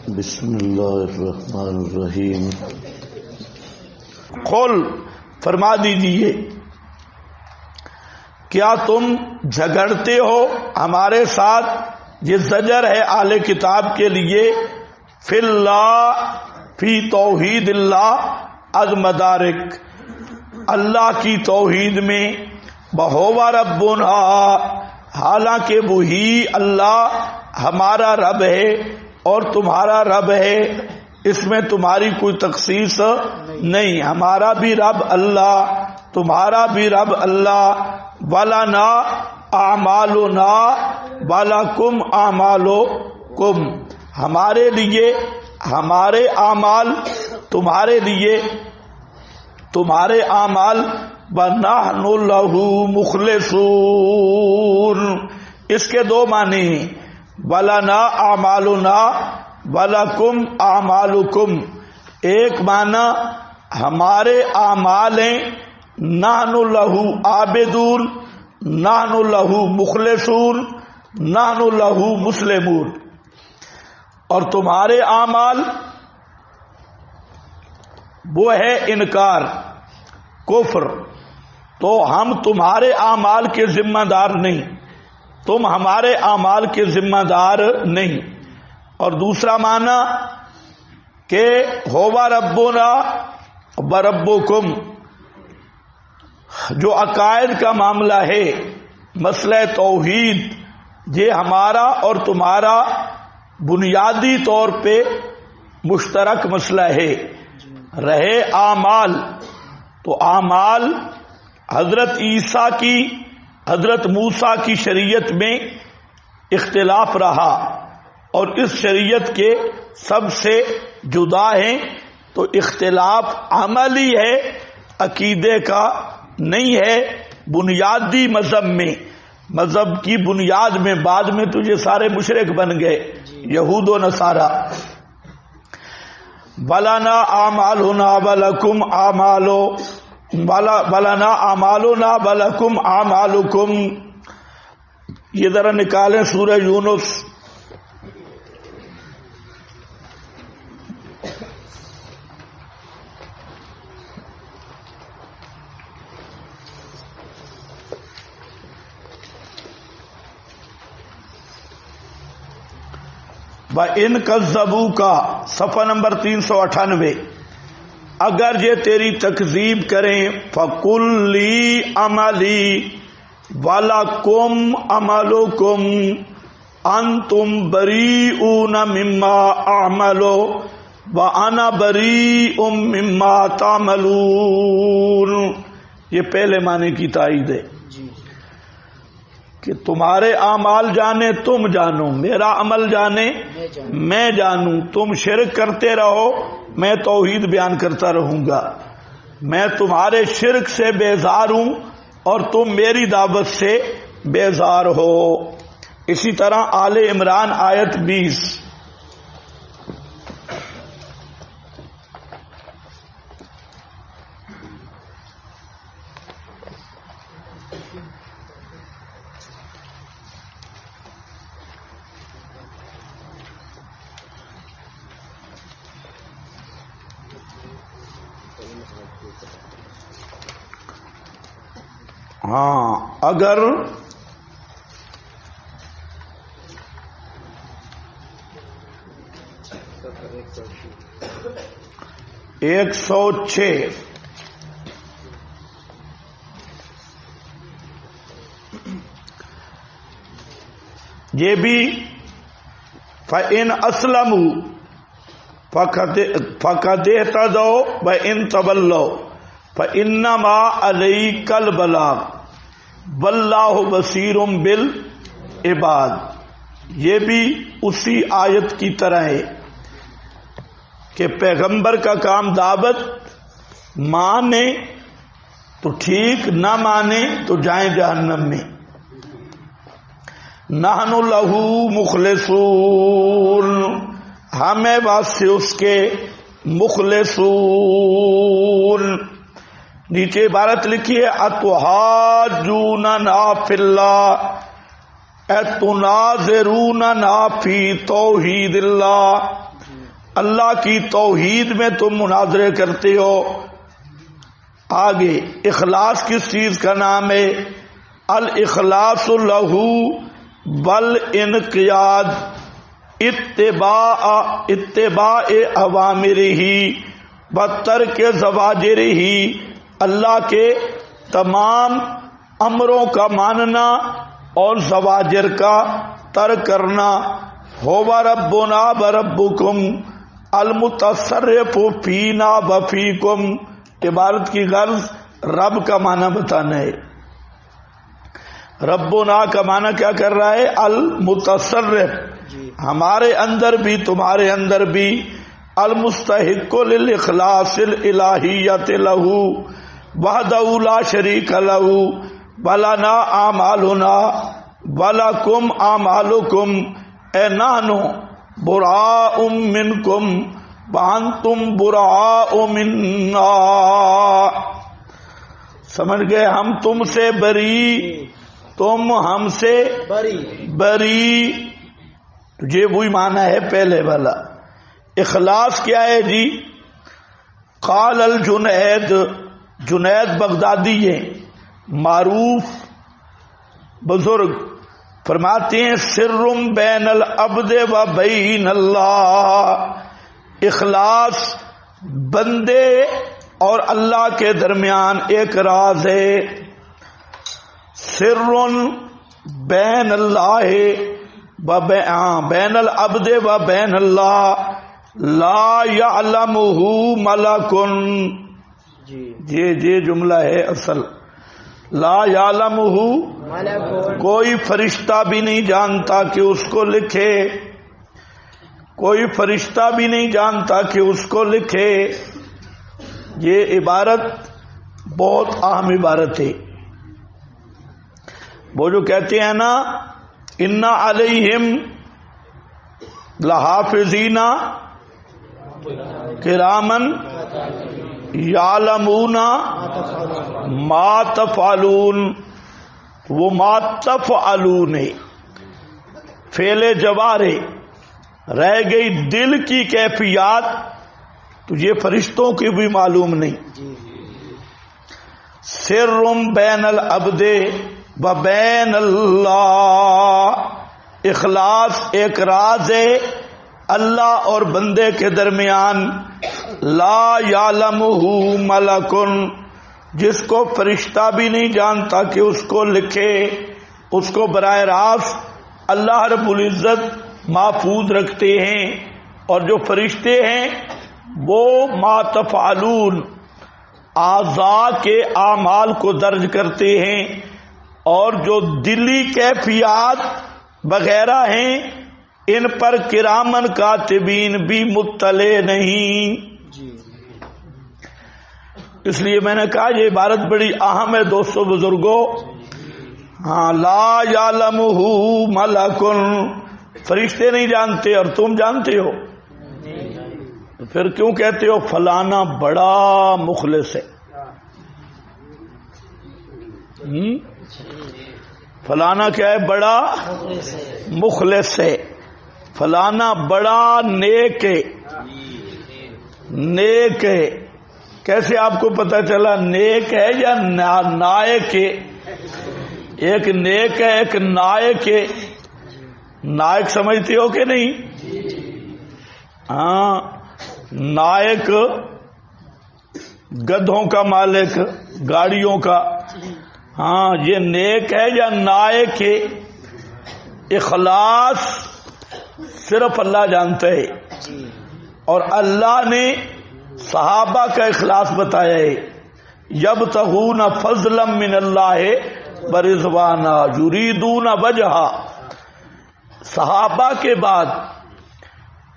بسم اللہ الرحمن الرحیم۔ قل فرما دیجئے کیا تم جھگڑتے ہو ہمارے ساتھ؟ یہ زجر ہے اہل کتاب کے لیے، فی اللہ فی توحید اللہ از مدارک، اللہ کی توحید میں، بہوا ربنا حالانکہ وہی اللہ ہمارا رب ہے اور تمہارا رب ہے، اس میں تمہاری کوئی تخصیص نہیں، ہمارا بھی رب اللہ تمہارا بھی رب اللہ، وَلَنَا أَعْمَالُنَا وَلَكُمْ أَعْمَالُكُمْ، ہمارے لیے ہمارے اعمال، تمہارے لیے تمہارے اعمال، وَنَحْنُ لَهُ مُخْلِصُونَ، اس کے دو معنی ہیں، وَلَنَا أَعْمَالُنَا وَلَكُمْ أَعْمَالُكُمْ، ایک معنی ہمارے اعمال ہیں، نحن لہو عابدون، نحن لہو مخلصون، نحن لہو مسلمون، اور تمہارے اعمال وہ ہے انکار، کفر، تو ہم تمہارے اعمال کے ذمہ دار نہیں، تم ہمارے اعمال کے ذمہ دار نہیں۔ اور دوسرا معنی کہ ہووا ربنا وربکم، جو عقائد کا معاملہ ہے، مسئلہ توحید، یہ ہمارا اور تمہارا بنیادی طور پہ مشترک مسئلہ ہے۔ رہے اعمال، تو اعمال حضرت عیسیٰ کی حضرت موسیٰ کی شریعت میں اختلاف رہا اور اس شریعت کے سب سے جدا ہیں، تو اختلاف عملی ہے، عقیدے کا نہیں ہے، بنیادی مذہب میں، مذہب کی بنیاد میں۔ بعد میں تو یہ سارے مشرک بن گئے، یہود و نصارہ۔ وَلَنَا أَعْمَالُنَا وَلَكُمْ وَلَنَا أَعْمَالُنَا وَلَكُمْ أَعْمَالُكُمْ، یہ ذرا نکالیں سورہ یونس، وَإِن كَذَّبُوكَ، صفحہ نمبر 398، اگر یہ تیری تکذیب کریں، فَقُلْ لِي عَمَلِي وَلَكُمْ عَمَلُكُمْ أَنْتُمْ بَرِيئُونَ مِمَّا أَعْمَلُ وَأَنَا بَرِيءٌ مِمَّا تَعْمَلُونَ، یہ پہلے معنی کی تائید ہے کہ تمہارے اعمال جانے تم جانو، میرا عمل جانے میں جانوں، تم شرک کرتے رہو میں توحید بیان کرتا رہوں گا، میں تمہارے شرک سے بیزار ہوں اور تم میری دعوت سے بیزار ہو۔ اسی طرح آل عمران آیت 20، ہاں اگر ایک 106، یہ بھی فَإِنْ أَسْلَمُوا فَقَدِ اهْتَدَوْا وَإِنْ تَوَلَّوْا فَإِنَّمَا عَلَيْكَ الْبَلَاغُ وَاللَّهُ بَصِيرٌ بِالْعِبَادِ، یہ بھی اسی آیت کی طرح ہے کہ پیغمبر کا کام دعوت، مانے تو ٹھیک، نہ مانے تو جائیں جہنم میں۔ نحن لہو مخلصون، ہمیں واسطے اس کے مخلصون۔ نیچے عبارت لکھی ہے اتحاجوننا فی اللہ، اتناظروننا فی توحید اللہ، اللہ کی توحید میں تم مناظرے کرتے ہو. آگے اخلاص کس چیز کا نام ہے؟ الاخلاص لہو بل انقیاد اتباع اوامرہ بترک زواجرہ، اللہ کے تمام امروں کا ماننا اور زواجر کا ترک کرنا. ہوا ربنا وربکم المتصرف فینا وفیکم. عبارت کی غرض رب کا معنی بتانا ہے. ربنا کا معنی کیا کر رہا ہے؟ المتصرف، ہمارے اندر بھی تمہارے اندر بھی. المستحق للاخلاص الالہیۃ لہ وحدہ لا شریک لہ ولنا اعمالنا ولکم اعمالکم اے نحن براء منکم وانتم براء منا. سمجھ گئے؟ ہم تم سے بری، تم ہم سے بری. یہ وہی معنی ہے پہلے والا. اخلاص کیا ہے جی؟ قال الجنید، جنید بغدادی ہیں معروف بزرگ، فرماتے ہیں سر بین العبد و بین اللہ. اخلاص بندے اور اللہ کے درمیان ایک راز ہے. سر بین اللہ بین العبد و بین اللہ لا یعلمہ ملک. یہ جملہ ہے اصل. لا یعلمہ، کوئی فرشتہ بھی نہیں جانتا کہ اس کو لکھے، کوئی فرشتہ بھی نہیں جانتا کہ اس کو لکھے. یہ عبارت بہت اہم عبارت ہے. وہ جو کہتے ہیں نا انا علیہم لحافظین کرامن یعلمون ما تفعلون، وہ ما تفعلون فعل جوارے رہ گئی. دل کی کیفیات تو یہ فرشتوں کی بھی معلوم نہیں. سر بین العبد و بین اللہ، اخلاص ایک راز ہے اللہ اور بندے کے درمیان. لا یعلمہ ملک، جس کو فرشتہ بھی نہیں جانتا کہ اس کو لکھے. اس کو براہ راست اللہ رب العزت محفوظ رکھتے ہیں، اور جو فرشتے ہیں وہ ما تفعلون اعضاء کے اعمال کو درج کرتے ہیں، اور جو دلی کیفیات وغیرہ ہیں ان پر کرامن کاتبین بھی مطلع نہیں. اس لیے میں نے کہا یہ عبارت بڑی اہم ہے دوستو بزرگوں. ہاں، لا یعلمہ ملک، فرشتے نہیں جانتے اور تم جانتے ہو، پھر کیوں کہتے ہو فلانا بڑا مخلص ہے؟ فلانا کیا ہے؟ بڑا مخلص ہے. فلانا بڑا نیک ہے. نیک ہے کیسے آپ کو پتا چلا نیک ہے یا نائک ہے؟ ایک نیک ہے ایک نائک ہے. نائک سمجھتے ہو کہ نہیں؟ ہاں، نائک گدھوں کا مالک، گاڑیوں کا. ہاں، یہ نیک ہے یا نائک ہے؟ اخلاص صرف اللہ جانتا ہے، اور اللہ نے صحابہ کا اخلاص بتایا ہے. یبتغون فضلا من اللہ ورضوانا یریدون وجہا. صحابہ کے بعد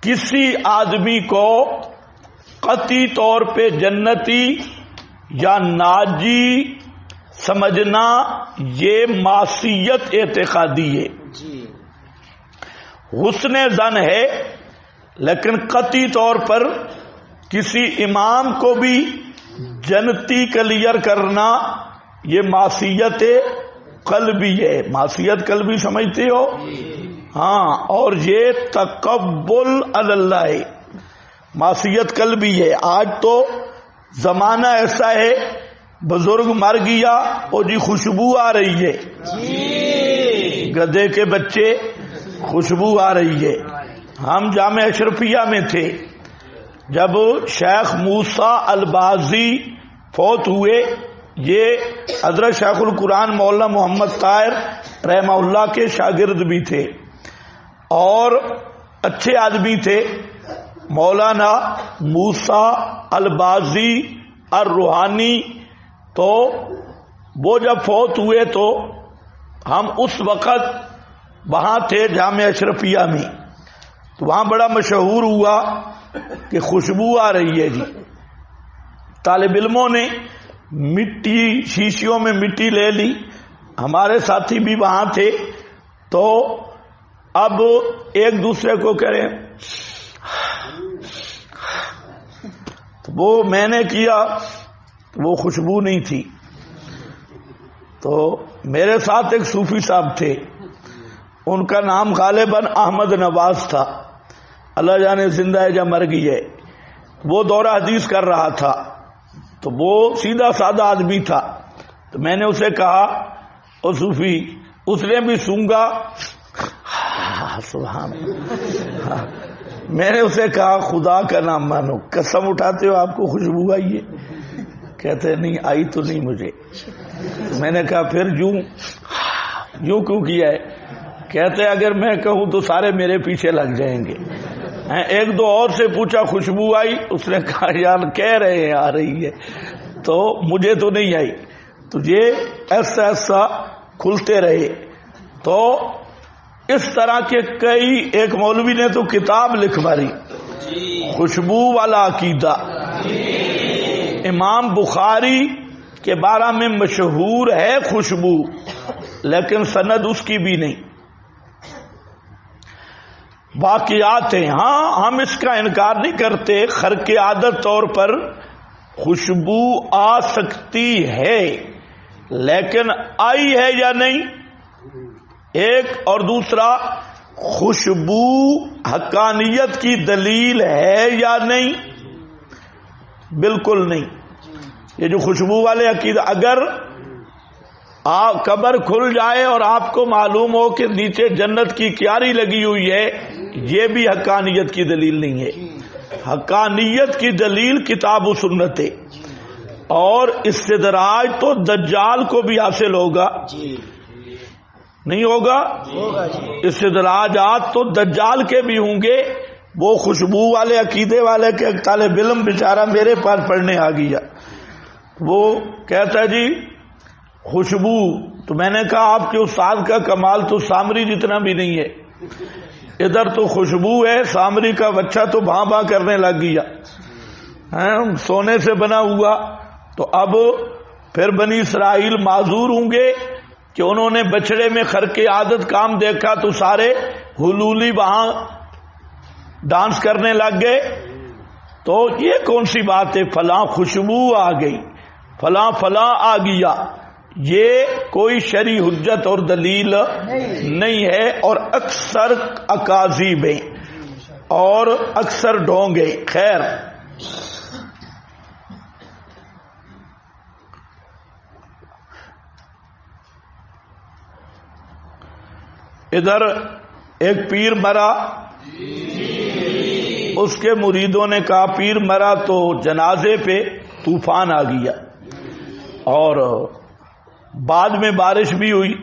کسی آدمی کو قطعی طور پہ جنتی یا ناجی سمجھنا یہ معصیت اعتقادی ہے. حسن ظن ہے، لیکن قطعی طور پر کسی امام کو بھی جنتی کلیئر کرنا یہ معصیت قلبی ہے. معصیت قلبی سمجھتے ہو؟ ہاں، اور یہ تقبل اللہ ہے. معصیت قلبی ہے. آج تو زمانہ ایسا ہے بزرگ مر گیا اور جی خوشبو آ رہی ہے, گدھے کے بچے خوشبو آ رہی ہے. ہم جامع اشرفیہ میں تھے جب شیخ موسیٰ البازی فوت ہوئے. یہ حضرت شیخ القرآن مولانا محمد طاہر رحمہ اللہ کے شاگرد بھی تھے اور اچھے آدمی تھے. مولانا موسیٰ البازی الروحانی, تو وہ جب فوت ہوئے تو ہم اس وقت وہاں تھے جامع اشرفیہ میں. تو وہاں بڑا مشہور ہوا کہ خوشبو آ رہی ہے جی. طالب علموں نے مٹی شیشیوں میں مٹی لے لی, ہمارے ساتھی بھی وہاں تھے. تو اب ایک دوسرے کو کہہ رہے, تو وہ میں نے کیا, وہ خوشبو نہیں تھی. تو میرے ساتھ ایک صوفی صاحب تھے, ان کا نام غالباً احمد نواز تھا, اللہ جانے زندہ ہے یا مر گئی ہے. وہ دورہ حدیث کر رہا تھا, تو وہ سیدھا سادہ آدمی تھا. تو میں نے اسے کہا, او صوفی, اس نے بھی سونگا, سبحان اللہ. میں نے اسے کہا خدا کا نام مانو, قسم اٹھاتے ہو آپ کو خوشبو آئی ہے؟ کہتے نہیں آئی تو نہیں مجھے. میں نے کہا پھر یوں کیوں کیا ہے؟ کہتے اگر میں کہوں تو سارے میرے پیچھے لگ جائیں گے. ایک دو اور سے پوچھا خوشبو آئی, اس نے کہا یار کہہ رہے ہیں آ رہی ہے, تو مجھے تو نہیں آئی. تو یہ ایسا ایسا کھلتے رہے. تو اس طرح کے کئی, ایک مولوی نے تو کتاب لکھ ماری خوشبو والا عقیدہ. امام بخاری کے بارے میں مشہور ہے خوشبو, لیکن سند اس کی بھی نہیں. واقعات ہیں, ہاں ہم اس کا انکار نہیں کرتے, خرق عادت طور پر خوشبو آ سکتی ہے, لیکن آئی ہے یا نہیں ایک, اور دوسرا خوشبو حقانیت کی دلیل ہے یا نہیں, بالکل نہیں. یہ جو خوشبو والے عقیدہ, اگر قبر کھل جائے اور آپ کو معلوم ہو کہ نیچے جنت کی کیاری لگی ہوئی ہے, یہ بھی حقانیت کی دلیل نہیں ہے. حقانیت کی دلیل کتاب و سنت ہے. اور استدراج تو دجال کو بھی حاصل ہوگا, نہیں ہوگا؟ استدراجات تو دجال کے بھی ہوں گے. وہ خوشبو والے عقیدے والے کے طالب علم بیچارہ میرے پاس پڑھنے آ گیا, وہ کہتا ہے جی خوشبو. تو میں نے کہا آپ کے استاد کا کمال تو سامری جتنا بھی نہیں ہے, ادھر تو خوشبو ہے, سامری کا بچہ تو بھاں بھاں کرنے لگ گیا, سونے سے بنا ہوا. تو اب پھر بنی اسرائیل معذور ہوں گے کہ انہوں نے بچڑے میں خرق عادت کام دیکھا تو سارے حلولی وہاں ڈانس کرنے لگ گئے. تو یہ کون سی بات ہے, فلاں خوشبو آ گئی, فلاں فلاں آ گیا, یہ کوئی شرعی حجت اور دلیل نہیں ہے. اور اکثر اکاذیب ہیں اور اکثر ڈھونگے. خیر, ادھر ایک پیر مرا, اس کے مریدوں نے کہا پیر مرا تو جنازے پہ طوفان آ گیا, اور بعد میں بارش بھی ہوئی.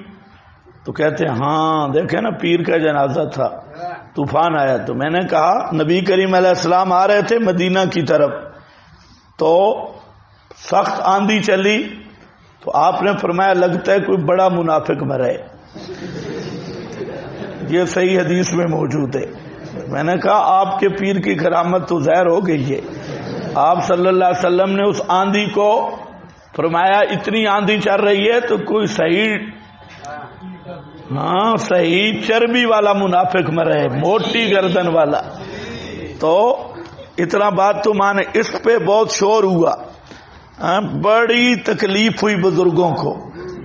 تو کہتے ہیں ہاں دیکھیں نا پیر کا جنازہ تھا, طوفان آیا. تو میں نے کہا نبی کریم علیہ السلام آ رہے تھے مدینہ کی طرف, تو سخت آندھی چلی, تو آپ نے فرمایا لگتا ہے کوئی بڑا منافق مرا ہے. یہ صحیح حدیث میں موجود ہے. میں نے کہا آپ کے پیر کی کرامت تو ظاہر ہو گئی ہے. آپ صلی اللہ علیہ وسلم نے اس آندھی کو فرمایا اتنی آندھی چل رہی ہے تو کوئی صحیح صحیح چربی والا منافق مرا ہے, موٹی گردن والا. تو اتنا بات تو مانے. اس پہ بہت شور ہوا, بڑی تکلیف ہوئی بزرگوں کو.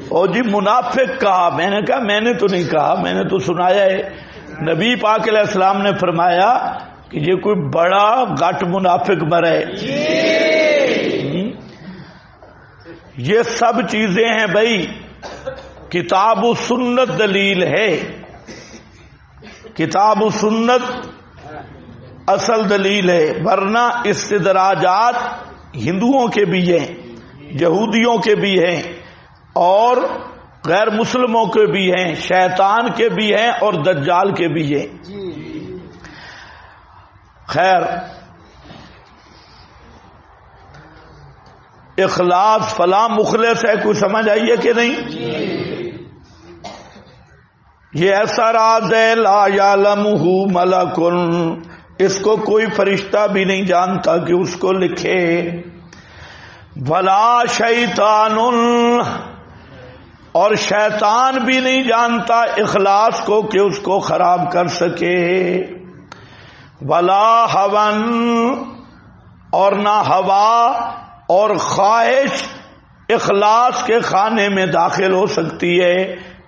اور جی منافق کہا, میں نے کہا میں نے تو نہیں کہا, میں نے تو سنایا ہے. نبی پاک علیہ السلام نے فرمایا کہ یہ کوئی بڑا گٹ منافق مرے. یہ سب چیزیں ہیں بھائی. کتاب و سنت دلیل ہے، کتاب و سنت اصل دلیل ہے، ورنہ استدراجات ہندوؤں کے بھی ہیں، یہودیوں کے بھی ہیں، اور غیر مسلموں کے بھی ہیں، شیطان کے بھی ہیں، اور دجال کے بھی ہیں. خیر، اخلاص فلاں مخلص ہے، کوئی سمجھ آئیے کہ نہیں؟ یہ ایسا راز ہے لا یعلمہ ملک، اس کو کوئی فرشتہ بھی نہیں جانتا کہ اس کو لکھے. ولا شیطان، اور شیطان بھی نہیں جانتا اخلاص کو کہ اس کو خراب کر سکے. ولا ہون، اور نہ ہوا اور خواہش اخلاص کے خانے میں داخل ہو سکتی ہے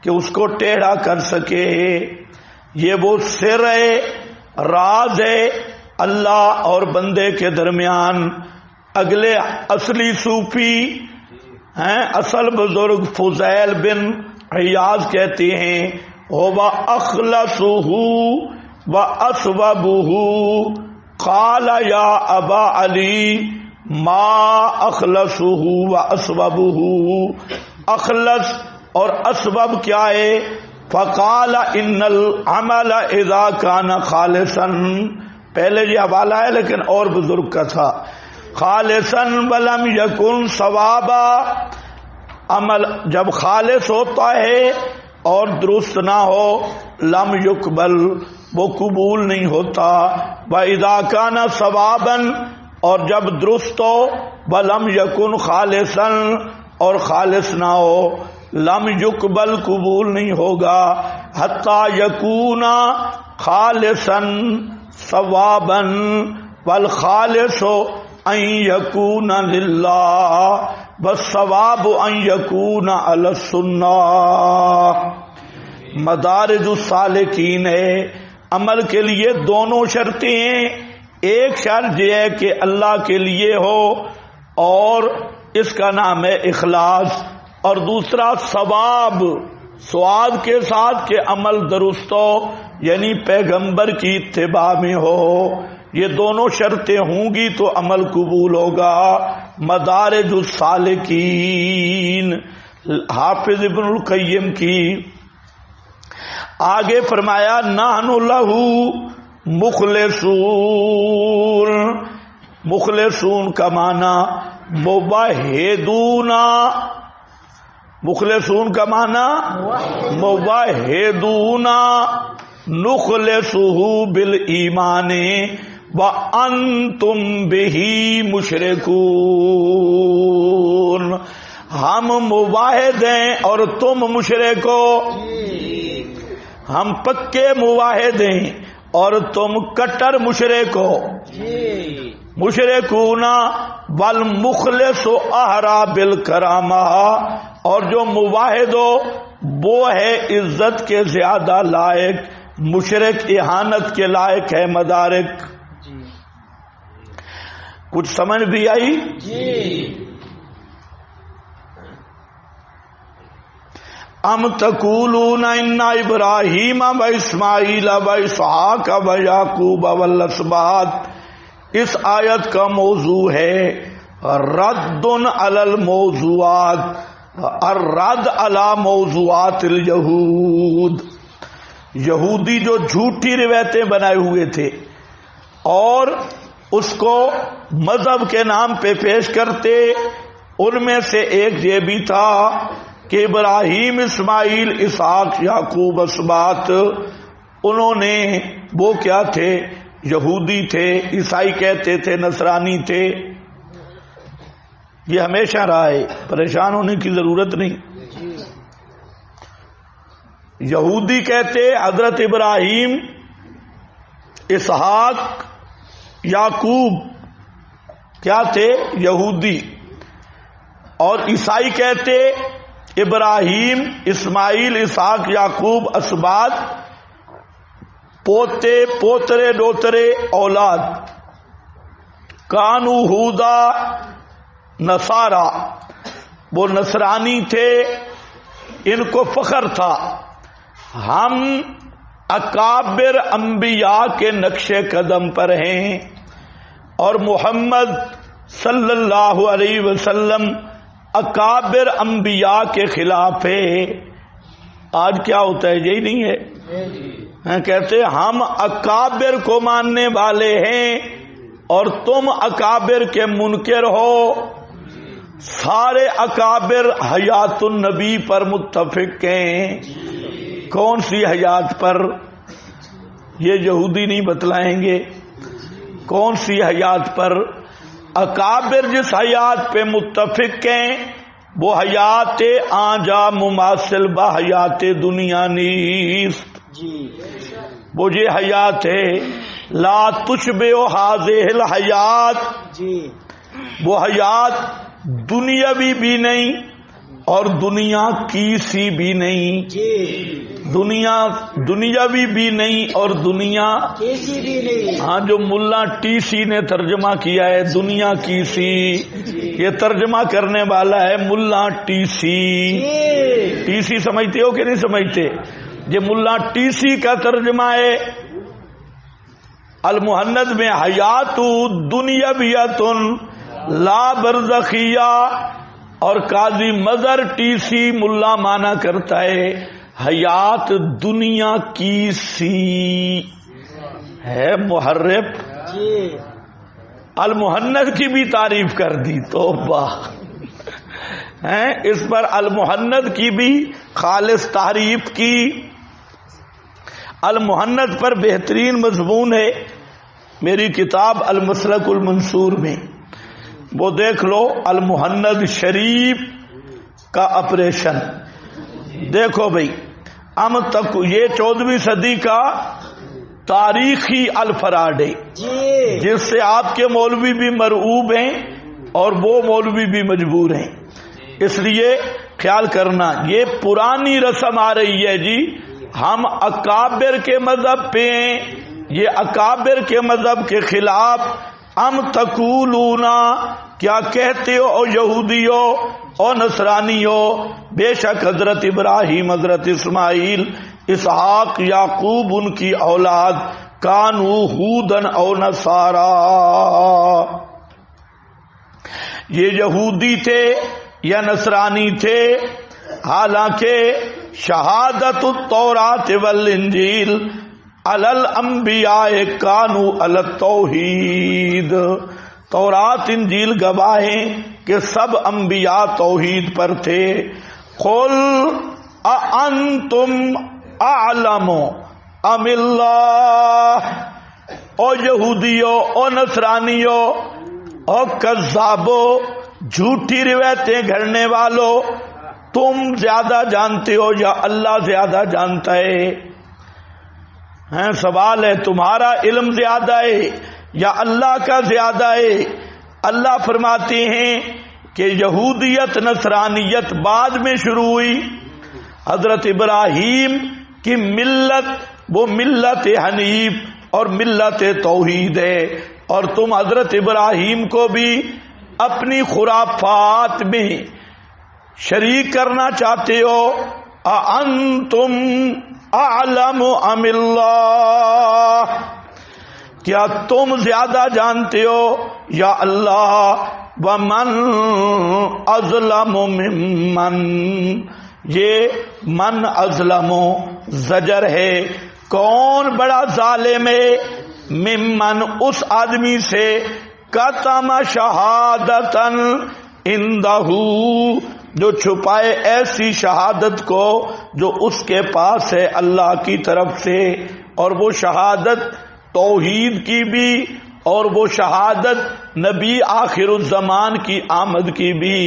کہ اس کو ٹیڑھا کر سکے. یہ وہ سر ہے، راز ہے اللہ اور بندے کے درمیان. اگلے اصلی صوفی ہیں، اصل بزرگ فضیل بن عیاض کہتے ہیں هو اخلصه واصوبه قال یا ابا علی ما اخلصه واصوبه. اخلص اور اسبب کیا ہے؟ فقال ان العمل اذا كان خالصا، پہلے یہ حوالہ ہے لیکن اور بزرگ کا تھا. خالصا ولم يكن ثوابا، عمل جب خالص ہوتا ہے اور درست نہ ہو لم يقبل، وہ قبول نہیں ہوتا. واذا كان ثوابا، اور جب درست ہو ولم يكن خالصا، اور خالص نہ ہو لم يقبل، قبول نہیں ہوگا. حتی یکون خالصا ثوابا والخالص ان یکون للہ والثواب ان یکون علی السنہ. مدارج السالکین ہے، عمل کے لیے دونوں شرطیں ہیں. ایک شرط یہ ہے کہ اللہ کے لیے ہو اور اس کا نام ہے اخلاص، اور دوسرا ثواب، سواد کے ساتھ کہ عمل درست ہو، یعنی پیغمبر کی اتباع میں ہو. یہ دونوں شرطیں ہوں گی تو عمل قبول ہوگا. مدارج السالکین حافظ ابن القیم کی. آگے فرمایا نحن لہ مخلصون. مخلصون کا معنی موحدون، مخلصون کا معنی موحدون نخلصہ بالایمان وانتم بہ مشرکون. ہم موحد ہیں اور تم مشرک ہو. ہم پکے موحد ہیں اور تم کٹر مشرک ہو. مشرکون والمخلص احری بالکرامہ، اور جو موحد ہو وہ ہے عزت کے زیادہ لائق، مشرک اہانت کے لائق ہے. مدارک کچھ سمجھ بھی آئی؟ ام تقولون ان ابراہیم و اسماعیل و اسحاق و یعقوب والاسباط. اس آیت کا موضوع ہے رد علی الموضوعات، الرد علی موضوعات الیہود. یہودی جو جھوٹی روایتیں بنائے ہوئے تھے اور اس کو مذہب کے نام پہ پیش کرتے، ان میں سے ایک یہ بھی تھا کہ ابراہیم، اسماعیل، اسحاق، یعقوب، اسباط، انہوں نے وہ کیا تھے؟ یہودی تھے، عیسائی کہتے تھے، نصرانی تھے. یہ ہمیشہ رہا ہے، پریشان ہونے کی ضرورت نہیں. یہودی کہتے حضرت ابراہیم، اسحاق، یعقوب کیا تھے؟ یہودی. اور عیسائی کہتے ابراہیم، اسماعیل، اسحاق، یعقوب، اسباط پوتے پوترے ڈوترے اولاد، کانو ہودا نصارا، وہ نصرانی تھے، ان کو فخر تھا ہم اکابر انبیاء کے نقش قدم پر ہیں، اور محمد صلی اللہ علیہ وسلم اکابر انبیاء کے خلاف ہے۔ آج کیا ہوتا ہے؟ یہی نہیں ہے، کہتے ہم اکابر کو ماننے والے ہیں اور تم اکابر کے منکر ہو۔ سارے اکابر حیات النبی پر متفق ہیں۔ کون سی حیات پر؟ یہ یہودی نہیں بتلائیں گے کون سی حیات پر۔ اکابر جس حیات پہ متفق ہیں وہ حیات آنجا مماثل با حیات دنیا نیست، وہ یہ حیات ہے لا تشبہ ہذہ الحیات، وہ حیات دنیاوی بھی نہیں اور دنیا کی سی بھی نہیں، دنیاوی بھی نہیں اور دنیا کیسی بھی نہیں۔ ہاں، جو ملا ٹی سی نے ترجمہ کیا ہے دنیا کی سی، یہ ترجمہ کرنے والا ہے ملا ٹی سی۔ ٹی سی سمجھتے ہو کہ نہیں سمجھتے؟ یہ ملا ٹی سی کا ترجمہ ہے۔ المحند میں حیات دنیاویۃ لا برزخیہ، اور قاضی مظہر ٹی سی ملا مانا کرتا ہے حیات دنیا کی سی ہے۔ محرف المحند کی بھی تعریف کر دی، توبہ ہے اس پر المحند کی بھی خالص تعریف کی۔ المحند پر بہترین مضمون ہے میری کتاب المسلک المنصور میں، وہ دیکھ لو، المحند شریف کا آپریشن دیکھو بھائی۔ ام تک یہ 14ویں صدی کا تاریخی الفراد ہے جس سے آپ کے مولوی بھی مرعوب ہیں اور وہ مولوی بھی مجبور ہیں، اس لیے خیال کرنا یہ پرانی رسم آ رہی ہے جی، ہم اکابر کے مذہب پہ ہیں، یہ اکابر کے مذہب کے خلاف۔ ام تقولونا، کیا کہتے ہو او یہودیو او نصرانیو، بے شک حضرت ابراہیم، حضرت اسماعیل، اسحاق، یعقوب ان کی اولاد، کانو ہودن او نصارا، یہ یہودی تھے یا نصرانی تھے، حالانکہ شہادت التورات والانجیل علی الانبیاء کانو علی التوحید، تورات انجیل گواہیں کہ سب انبیاء توحید پر تھے۔ قل اانتم اعلم ام اللہ، او یہودیو او نصرانیو او کذابو، جھوٹی روایتیں گھڑنے والو، تم زیادہ جانتے ہو یا اللہ زیادہ جانتا ہے؟ سوال ہے تمہارا علم زیادہ ہے یا اللہ کا زیادہ ہے؟ اللہ فرماتے ہیں کہ یہودیت نصرانیت بعد میں شروع ہوئی، حضرت ابراہیم کی ملت وہ ملت حنیف اور ملت توحید ہے، اور تم حضرت ابراہیم کو بھی اپنی خرافات میں شریک کرنا چاہتے ہو۔ اَأَنْتُمْ اعلم ام اللہ، کیا تم زیادہ جانتے ہو یا اللہ؟ ومن اظلم ممن، یہ من اظلم زجر ہے، کون بڑا ظالم ہے، ممن اس آدمی سے، کتم شہادتن عندہ، جو چھپائے ایسی شہادت کو جو اس کے پاس ہے اللہ کی طرف سے، اور وہ شہادت توحید کی بھی اور وہ شہادت نبی آخر الزمان کی آمد کی بھی،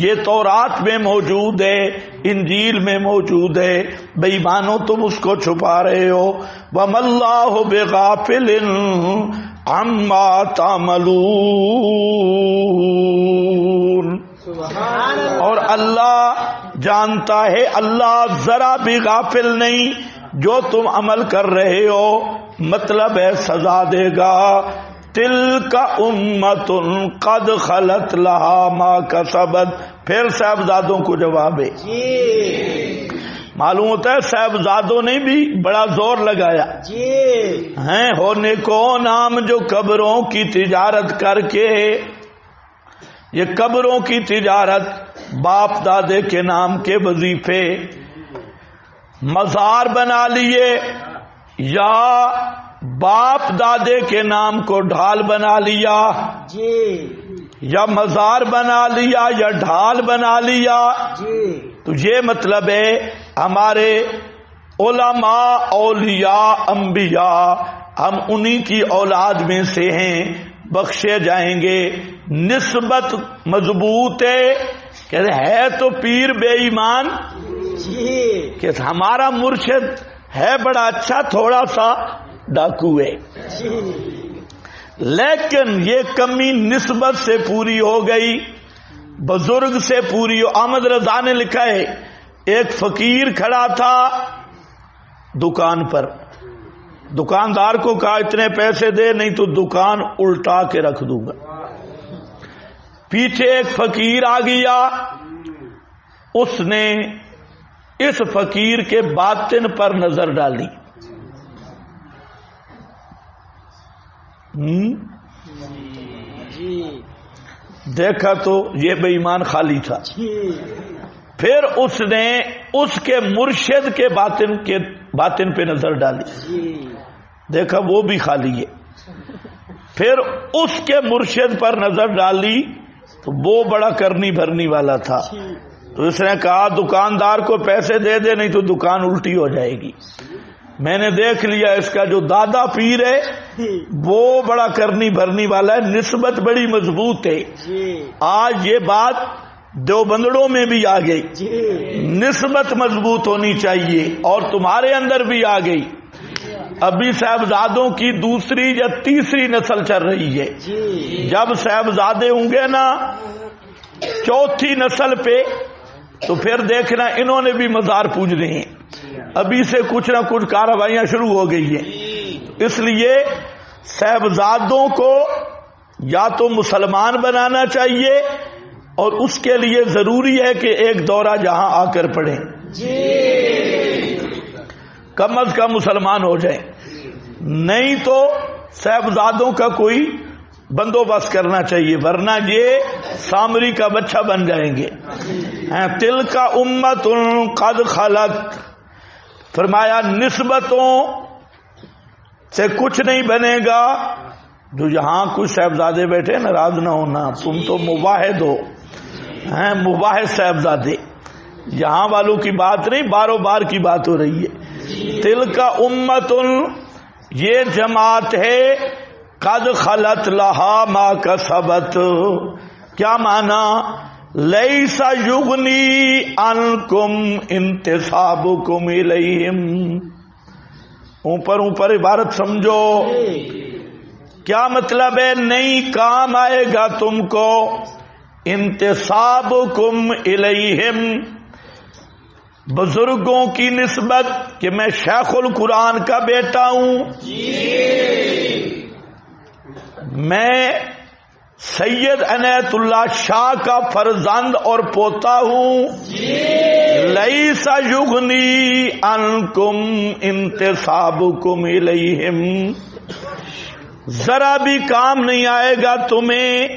یہ تورات میں موجود ہے، انجیل میں موجود ہے، بے ایمانو تم اس کو چھپا رہے ہو۔ وَمَا اللَّهُ بِغَافِلٍ عَمَّا تَعْمَلُونَ، اور اللہ جانتا ہے، اللہ ذرا بھی غافل نہیں جو تم عمل کر رہے ہو مطلب ہے سزا دے گا. تلک امت قد خلت لہا ما کسبت. پھر صاحبزادوں کو جواب ہے. معلوم ہوتا ہے صاحبزادوں نے بھی بڑا زور لگایا ہیں. ہونے کو نام جو قبروں کی تجارت کر کے، یہ قبروں کی تجارت، باپ دادے کے نام کے وظیفے، مزار بنا لیے یا باپ دادے کے نام کو ڈھال بنا لیا، یا مزار بنا لیا یا ڈھال بنا لیا، تو یہ مطلب ہے ہمارے علماء اولیاء انبیاء ہم انہی کی اولاد میں سے ہیں، بخشے جائیں گے. نسبت مضبوط ہے تو پیر بے ایمان کہ ہمارا مرشد ہے بڑا اچھا، تھوڑا سا ڈاکو ہے. لیکن یہ کمی نسبت سے پوری ہو گئی، بزرگ سے پوری ہو. احمد رضا نے لکھا ہے ایک فقیر کھڑا تھا دکان پر، دکاندار کو کہا اتنے پیسے دے نہیں تو دکان الٹا کے رکھ دوں گا. پیچھے ایک فقیر آ گیا، اس نے اس فقیر کے باطن پر نظر ڈالی. دیکھا تو یہ بے ایمان خالی تھا. پھر اس نے اس کے مرشد کے باطن پہ نظر ڈالی، دیکھا وہ بھی خالی ہے. پھر اس کے مرشد پر نظر ڈالی تو وہ بڑا کرنی بھرنی والا تھا. تو اس نے کہا دکاندار کو پیسے دے دے نہیں تو دکان الٹی ہو جائے گی. میں نے دیکھ لیا اس کا جو دادا پیر ہے وہ بڑا کرنی بھرنی والا ہے، نسبت بڑی مضبوط ہے. آج یہ بات دیوبندڑوں میں بھی آ گئی، نسبت مضبوط ہونی چاہیے، اور تمہارے اندر بھی آ گئی. ابھی صاحبزادوں کی دوسری یا تیسری نسل چل رہی ہے. جب صاحبزادے ہوں گے نا چوتھی نسل پہ تو پھر دیکھنا انہوں نے بھی مزار پوجنے ہیں. ابھی سے کچھ نہ کچھ کارروائیاں شروع ہو گئی ہیں. اس لیے صاحبزادوں کو یا تو مسلمان بنانا چاہیے، اور اس کے لیے ضروری ہے کہ ایک دورہ جہاں آ کر پڑھیں، کم از کم مسلمان ہو جائیں. نہیں تو صاحبزادوں کا کوئی بندوبست کرنا چاہیے، ورنہ یہ سامری کا بچہ بن جائیں گے. تلک امت قد خلت، فرمایا نسبتوں سے کچھ نہیں بنے گا. جو یہاں کچھ صاحبزادے بیٹھے ناراض نہ ہونا، تم تو مواحد ہو، مواحد صاحبزادے. یہاں والوں کی بات نہیں، باروں بار کی بات ہو رہی ہے. تلک امت، یہ جماعت ہے، قد خلت لہا ما کسبت. کیا معنی؟ لیس یغنی عنکم انتسابکم الیہم. اوپر عبارت سمجھو، کیا مطلب ہے؟ نہیں کام آئے گا تم کو انتسابکم الیہم، بزرگوں کی نسبت، کہ میں شیخ القرآن کا بیٹا ہوں، میں سید عنایت اللہ شاہ کا فرزند اور پوتا ہوں. لیس یغنی عنکم انتسابکم الیہم، ذرا بھی کام نہیں آئے گا تمہیں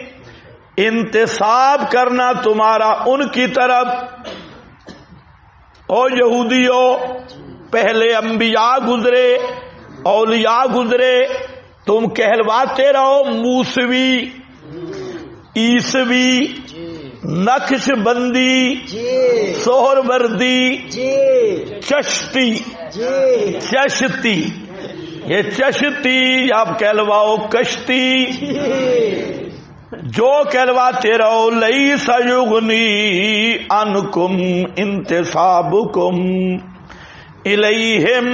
انتساب کرنا تمہارا ان کی طرف. او یہودیوں، پہلے انبیاء گزرے، اولیاء گزرے، تم کہلواتے رہو موسوی، عیسوی، نقش بندی، سہر وردی، چشتی. یہ چشتی آپ کہلواؤ کشتی، جو کہلواتے رہو. لیس یغنی عنکم انتسابکم الیہم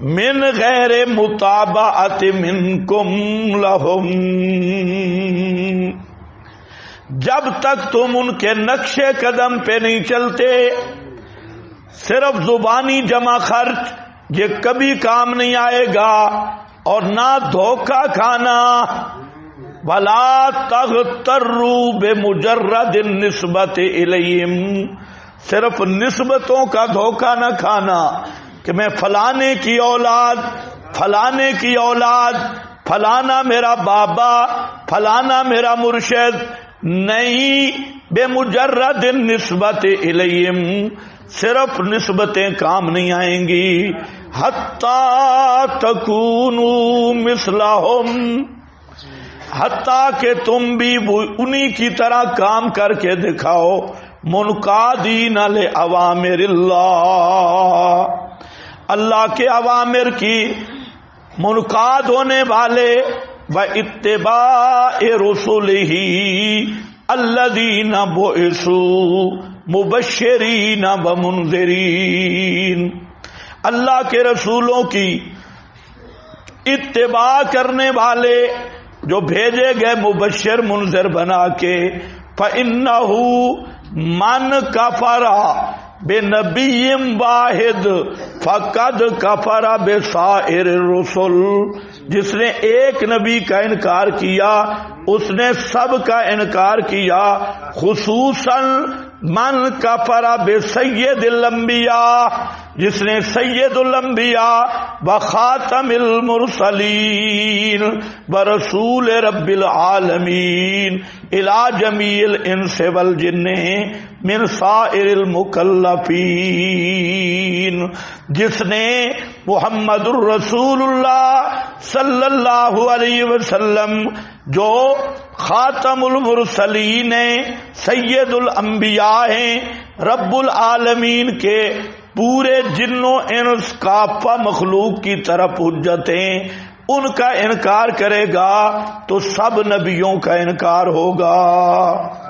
من غیر متابعت منکم لہم. جب تک تم ان کے نقش قدم پہ نہیں چلتے. صرف زبانی جمع خرچ یہ کبھی کام نہیں آئے گا، اور نہ دھوکہ کھانا. وَلَا تَغْتَرُّوا بِمُجَرَّدِ النِّسْبَةِ إِلَيْهِمْ، صرف نسبتوں کا دھوکہ نہ کھانا کہ میں فلانے کی اولاد، فلانے کی اولاد، فلانا میرا بابا، فلانا میرا مرشد. نہیں، بے مجرد نسبت الیہم، صرف نسبتیں کام نہیں آئیں گی. حتیٰ تکونوا مثلہم، حتیٰ کہ تم بھی انہی کی طرح کام کر کے دکھاؤ. منقادین لأوامر اللہ، اللہ کے اوامر کی منقاد ہونے والے. وَاتِّبَاعِ رُسُلِهِ الَّذِينَ بُعِثُوا مُبَشِّرِينَ وَمُنذِرِينَ، اللہ کے رسولوں کی اتباع کرنے والے جو بھیجے گئے مبشر منذر بنا کے. فَإِنَّهُ مَنْ كَفَرَ بِنَبِيٍّ وَاحِدٍ فَقَدْ كَفَرَ بِسَائِرِ الرُّسُلِ، جس نے ایک نبی کا انکار کیا اس نے سب کا انکار کیا. خصوصاً من کفر بسید الانبیاء، جس نے سید الانبیاء وخاتم المرسلین ورسول رب العالمین الی جمیع الانس والجن من سائر المکلفین، جس نے محمد الرسول اللہ صلی اللہ علیہ وسلم جو خاتم المرسلین ہیں، سید الانبیاء ہیں، رب العالمین کے پورے جنوں انس کافہ مخلوق کی طرف حجتیں، ان کا انکار کرے گا تو سب نبیوں کا انکار ہوگا.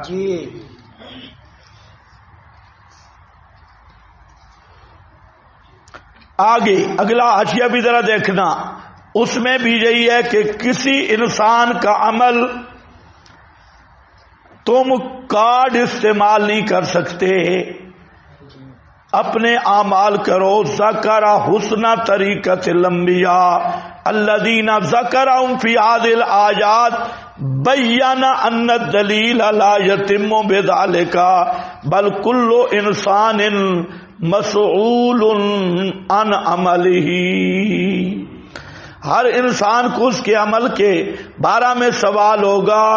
جی آگے اگلا حاشیہ بھی ذرا دیکھنا، اس میں بھی یہی ہے کہ کسی انسان کا عمل تم کارڈ استعمال نہیں کر سکتے، اپنے اعمال کرو. ذکر حسن طریقۃ الانبیاء الذین ذکرہم فی هذه الآیات بین ان الدلیل لا یتم بذلک بل کل انسان مسئول عن عملہ، ہر انسان کو اس کے عمل کے بارے میں سوال ہوگا.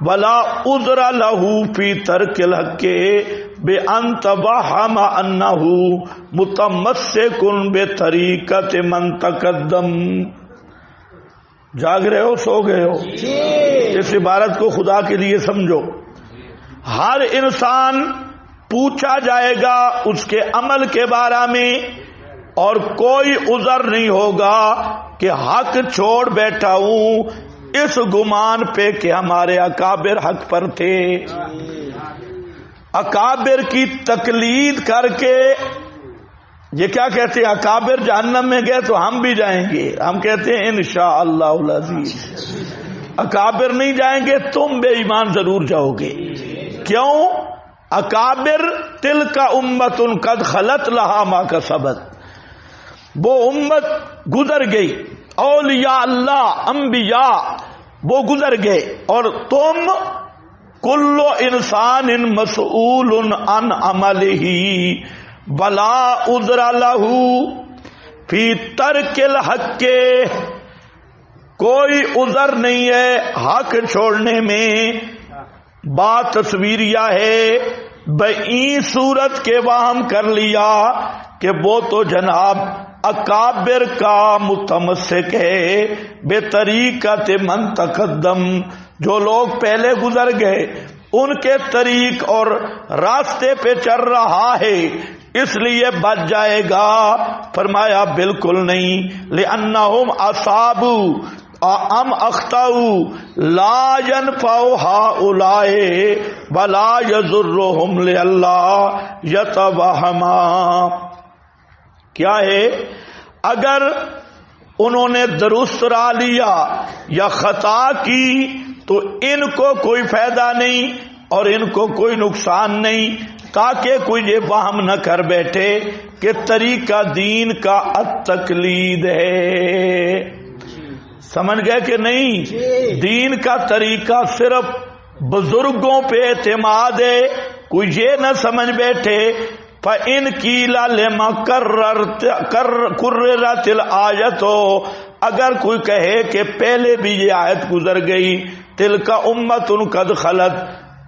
ولا عذر له فی ترک الحق بان توہم انہ متمسک بطریقۃ من تقدم. جاگ رہے ہو، سو گئے ہو؟ اس عبارت کو خدا کے لیے سمجھو. ہر انسان پوچھا جائے گا اس کے عمل کے بارے میں، اور کوئی عذر نہیں ہوگا کہ حق چھوڑ بیٹھا ہوں اس گمان پہ کہ ہمارے اکابر حق پر تھے. اکابر کی تقلید کر کے یہ کیا کہتے ہیں، اکابر جہنم میں گئے تو ہم بھی جائیں گے، ہم کہتے ہیں انشاءاللہ العزیز. اکابر نہیں جائیں گے، تم بے ایمان ضرور جاؤ گے. کیوں؟ اکابر تلک امت قد خلت لہا ما کسبت، وہ امت گزر گئی، اولیاء اللہ انبیاء وہ گزر گئے، اور تم کل انسان مسئول عن عملہ ولا عذر لہ فی ترک الحق، کوئی عذر نہیں ہے حق چھوڑنے میں. بات تصویریہ ہے، بئی صورت کے وہم کر لیا کہ وہ تو جناب اکابر کا متمسک ہے بے طریقت من تقدم، جو لوگ پہلے گزر گئے ان کے طریق اور راستے پہ چل رہا ہے اس لیے بچ جائے گا. فرمایا بالکل نہیں. لأنہم اصابوا ام اخطاؤ لا ينفع هؤلاء ولا يضرهم لئلا يتوہما. کیا ہے؟ اگر انہوں نے درست راہ لیا یا خطا کی تو ان کو کوئی فائدہ نہیں، اور ان کو کوئی نقصان نہیں، تاکہ کوئی یہ وہم نہ کر بیٹھے کہ طریقہ دین کا التقلید ہے۔ سمجھ گئے کہ نہیں؟ دین کا طریقہ صرف بزرگوں پہ اعتماد ہے۔ کوئی یہ نہ سمجھ بیٹھے فَإِنْ قِيلَ لِمَ كُرِّرَتِ الْآيَةُ، اگر کوئی کہے کہ پہلے بھی یہ آیت گزر گئی، تِلْكَ أُمَّةٌ قَدْ خَلَتْ،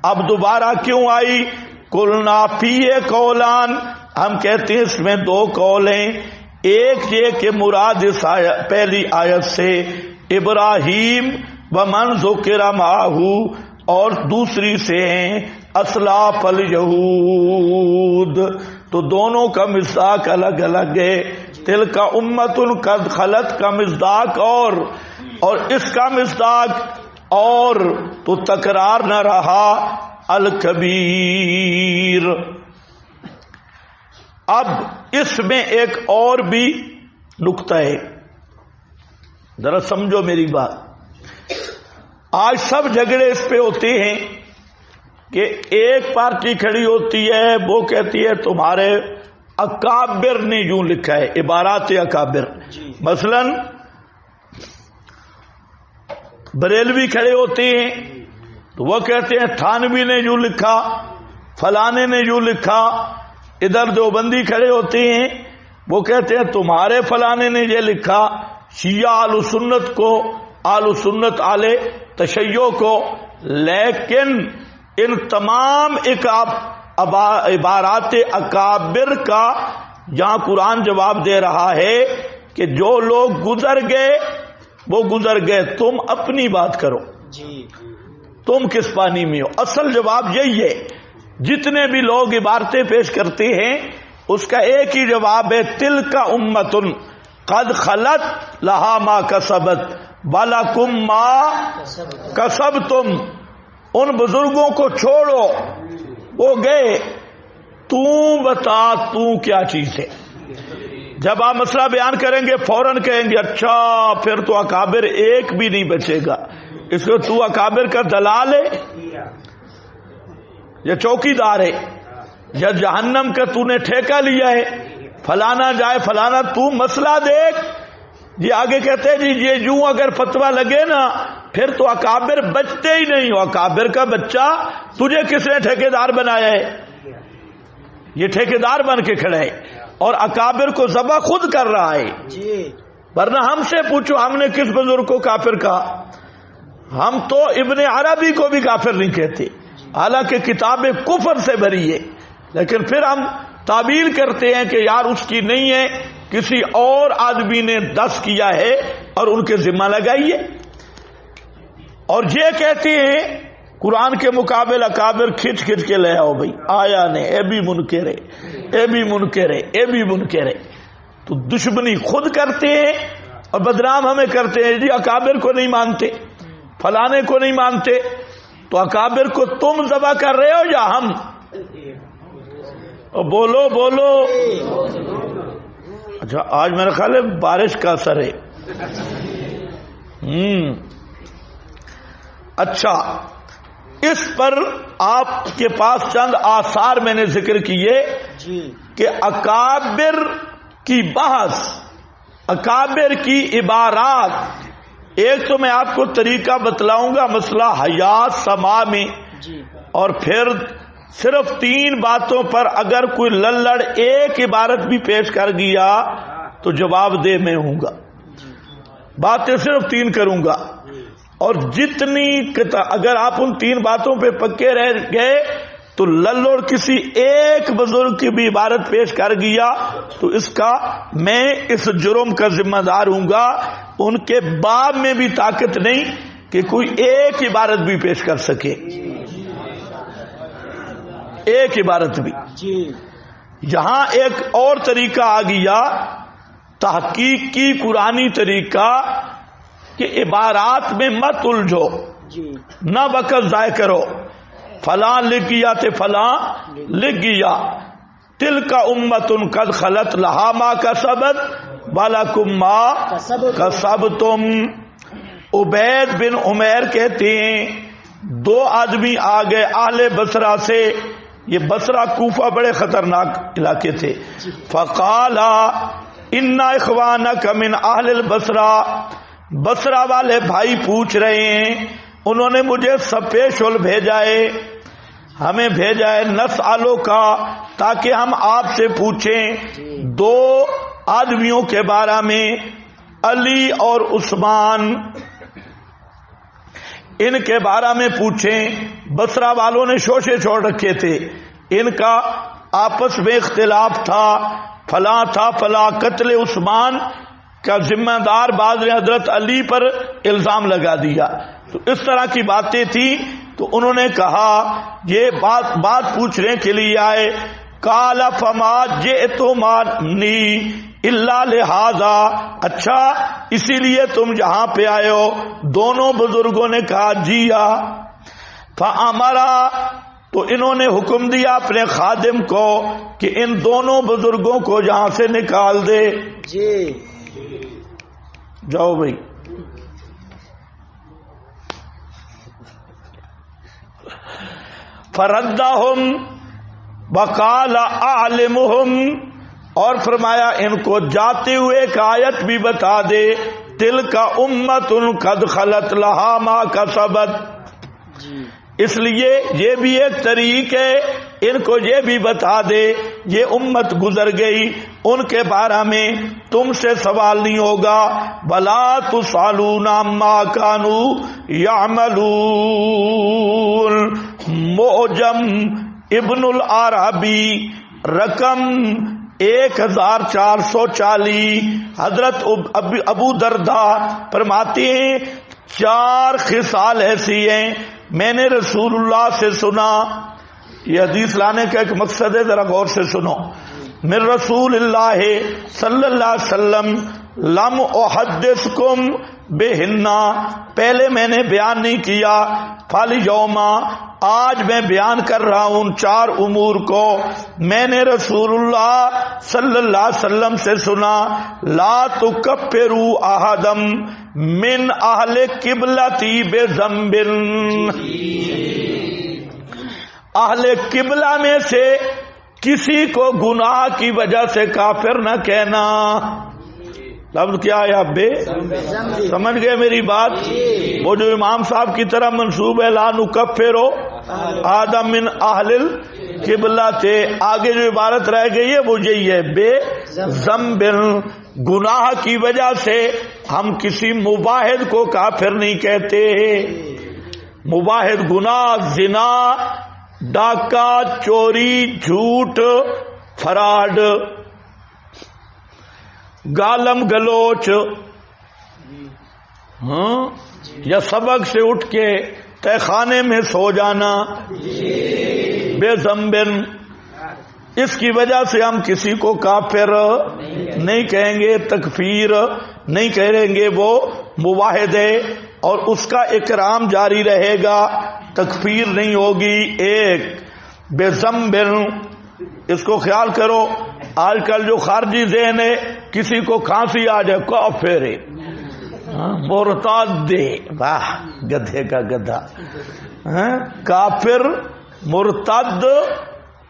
اب دوبارہ کیوں آئی؟ قُلْنَا فِيهِ قَوْلَانِ، ہم کہتے ہیں اس میں دو قول ہیں، ایک یہ کہ مراد اس پہلی آیت سے ابراہیم ومن ذکر معہ، اور دوسری سے ہیں اسلاف الیہود، تو دونوں کا مصداق الگ الگ ہے۔ تلک امۃ قد خلت کا مصداق اور اس کا مصداق اور، تو تکرار نہ رہا الکبیر۔ اب اس میں ایک اور بھی نقطہ ہے، ذرا سمجھو میری بات۔ آج سب جھگڑے اس پہ ہوتے ہیں کہ ایک پارٹی کھڑی ہوتی ہے، وہ کہتی ہے تمہارے اکابر نے یوں لکھا ہے، عبارات اکابر۔ مثلا بریلوی کھڑے ہوتے ہیں تو وہ کہتے ہیں تھانوی نے یوں لکھا، فلانے نے یوں لکھا۔ ادھر دیوبندی کھڑے ہوتے ہیں، وہ کہتے ہیں تمہارے فلانے نے یہ لکھا۔ شیعہ آل سنت کو، آل سنت آل تشیع کو، لیکن ان تمام عبارات اکابر کا جہاں قرآن جواب دے رہا ہے کہ جو لوگ گزر گئے وہ گزر گئے، تم اپنی بات کرو، تم کس پانی میں ہو۔ اصل جواب یہی ہے، جتنے بھی لوگ عبارتیں پیش کرتے ہیں اس کا ایک ہی جواب ہے، تلک امۃ قد خلت لہا ما کسبت وَلَكُمْ مَا کسبتم۔ ان بزرگوں کو چھوڑو، وہ گئے، تو بتا تو کیا چیز ہے۔ جب آپ مسئلہ بیان کریں گے فوراً کہیں گے اچھا پھر تو اکابر ایک بھی نہیں بچے گا، اس کو تو اکابر کا دلال ہے یا چوکی دار ہے یا جہنم کا تو نے ٹھیکہ لیا ہے، فلانا جائے فلانا، تو مسئلہ دیکھ۔ یہ آگے کہتے ہیں جی یہ یوں اگر فتویٰ لگے نا پھر تو اکابر بچتے ہی نہیں ہو۔ اکابر کا بچہ تجھے کس نے ٹھیکیدار بنایا ہے؟ یہ ٹھیکیدار بن کے کھڑا ہے اور اکابر کو ذبح خود کر رہا ہے۔ ورنہ ہم سے پوچھو ہم نے کس بزرگ کو کافر کہا؟ ہم تو ابن عربی کو بھی کافر نہیں کہتے، حالانکہ کتاب کفر سے بھری ہے، لیکن پھر ہم تعبیر کرتے ہیں کہ یار اس کی نہیں ہے، کسی اور آدمی نے دس کیا ہے اور ان کے ذمہ لگائیے۔ اور یہ کہتے ہیں قرآن کے مقابل اکابر کھچ کھچ کے لے آؤ بھائی، آیا نے اے بھی منکر ہے، اے بھی منکر ہے، اے بھی منکر ہے۔ تو دشمنی خود کرتے ہیں اور بدنام ہمیں کرتے ہیں، جی اکابر کو نہیں مانتے، فلانے کو نہیں مانتے، تو اکابر کو تم ذبح کر رہے ہو یا ہم؟ بولو بولو۔ اچھا آج میرا خیال ہے بارش کا اثر ہے۔ اچھا اس پر آپ کے پاس چند آثار میں نے ذکر کیے کہ اکابر کی بحث، اکابر کی عبارات، ایک تو میں آپ کو طریقہ بتلاؤں گا مسئلہ حیات سما میں، اور پھر صرف 3 باتوں پر اگر کوئی للڑ ایک عبارت بھی پیش کر گیا تو جواب دے میں ہوں گا، باتیں صرف 3 کروں گا، اور جتنی اگر آپ ان 3 باتوں پہ پکے رہ گئے تو للڑ کسی ایک بزرگ کی بھی عبارت پیش کر گیا تو اس کا میں اس جرم کا ذمہ دار ہوں گا۔ ان کے باب میں بھی طاقت نہیں کہ کوئی ایک عبارت بھی پیش کر سکے، ایک عبارت بھی۔ یہاں ایک اور طریقہ آ گیا تحقیقی قرآنی طریقہ کہ عبارات میں مت الجھو، نہ وقت ضائع کرو، فلاں لکھ گیا تے فلاں لکھ گیا، تلک امۃ قد خلت لہا ما کسبت ولکم ما کسبتم۔ عبید بن عمیر کہتے ہیں دو آدمی آ گئے اہل بصرہ سے، یہ بصرہ کوفہ بڑے خطرناک علاقے تھے. فقالا ان اخوانک من اہل البصرہ، بصرہ والے بھائی پوچھ رہے ہیں، انہوں نے مجھے سپیشل بھیجا ہے، ہمیں بھیجا ہے نسألو کا، تاکہ ہم آپ سے پوچھیں دو آدمیوں کے بارے میں، علی اور عثمان، ان کے بارے میں پوچھیں. بصرہ والوں نے شوشے چھوڑ رکھے تھے، ان کا آپس میں اختلاف تھا، فلاں تھا فلاں. قتل عثمان کا ذمہ دار بعض نے حضرت علی پر الزام لگا دیا. تو اس طرح کی باتیں تھیں. تو انہوں نے کہا یہ بات پوچھنے کے لیے آئے. قال فما جئتمانی الا لہذا، اچھا اسی لیے تم جہاں پہ آئے ہو؟ دونوں بزرگوں نے کہا جی ہاں. فامرا، تو انہوں نے حکم دیا اپنے خادم کو کہ ان دونوں بزرگوں کو جہاں سے نکال دے. جی جاؤ بھائی. فردہم وقال اعلمہم، اور فرمایا ان کو جاتے ہوئے ایک آیت بھی بتا دے، تلک امت قد خلت لہا ما کسبت. اس لیے یہ بھی ایک طریق ہے، ان کو یہ بھی بتا دے یہ امت گزر گئی، ان کے بارے میں تم سے سوال نہیں ہوگا. ولا تسألون عما كانوا يعملون. معجم ابن العربی رقم 1440. حضرت ابو درداء فرماتے ہیں 4 خصال ایسی ہیں میں نے رسول اللہ سے سنا. یہ حدیث لانے کا ایک مقصد ہے، ذرا غور سے سنو. من رسول اللہ صلی اللہ علیہ وسلم لم احدثکم بہنہ، پہلے میں نے بیان نہیں کیا. فالیوما، آج میں بیان کر رہا ہوں 4 امور کو میں نے رسول اللہ صلی اللہ علیہ وسلم سے سنا. لا تکفروا احدا من اہل قبلتی بذنب، اہل قبلہ میں سے کسی کو گناہ کی وجہ سے کافر نہ کہنا. لفظ کیا ہے آپ بے سمجھ گئے میری بات؟ وہ جو امام صاحب کی طرح منسوب ہے لا نکفر آدم من اہل القبلہ تھے، آگے جو عبارت رہ گئی ہے وہ یہی ہے بے ذنب، گناہ کی وجہ سے ہم کسی مباحد کو کافر نہیں کہتے. مباحد گناہ زنا، ڈاکہ، چوری، جھوٹ، فراڈ، گالم گلوچ، یا سبق سے اٹھ کے تہ خانے میں سو جانا، بے ذنبن، اس کی وجہ سے ہم کسی کو کافر نہیں کہیں گے، تکفیر نہیں کہیں گے. وہ مواحد ہے اور اس کا اکرام جاری رہے گا، تکفیر نہیں ہوگی. ایک بے ذنبن، اس کو خیال کرو. آج کل جو خارجی ذہن ہے، کسی کو کھانسی آ جائے کافر ہے، مرتد، واہ گدھے کا گدھا، کافر مرتد،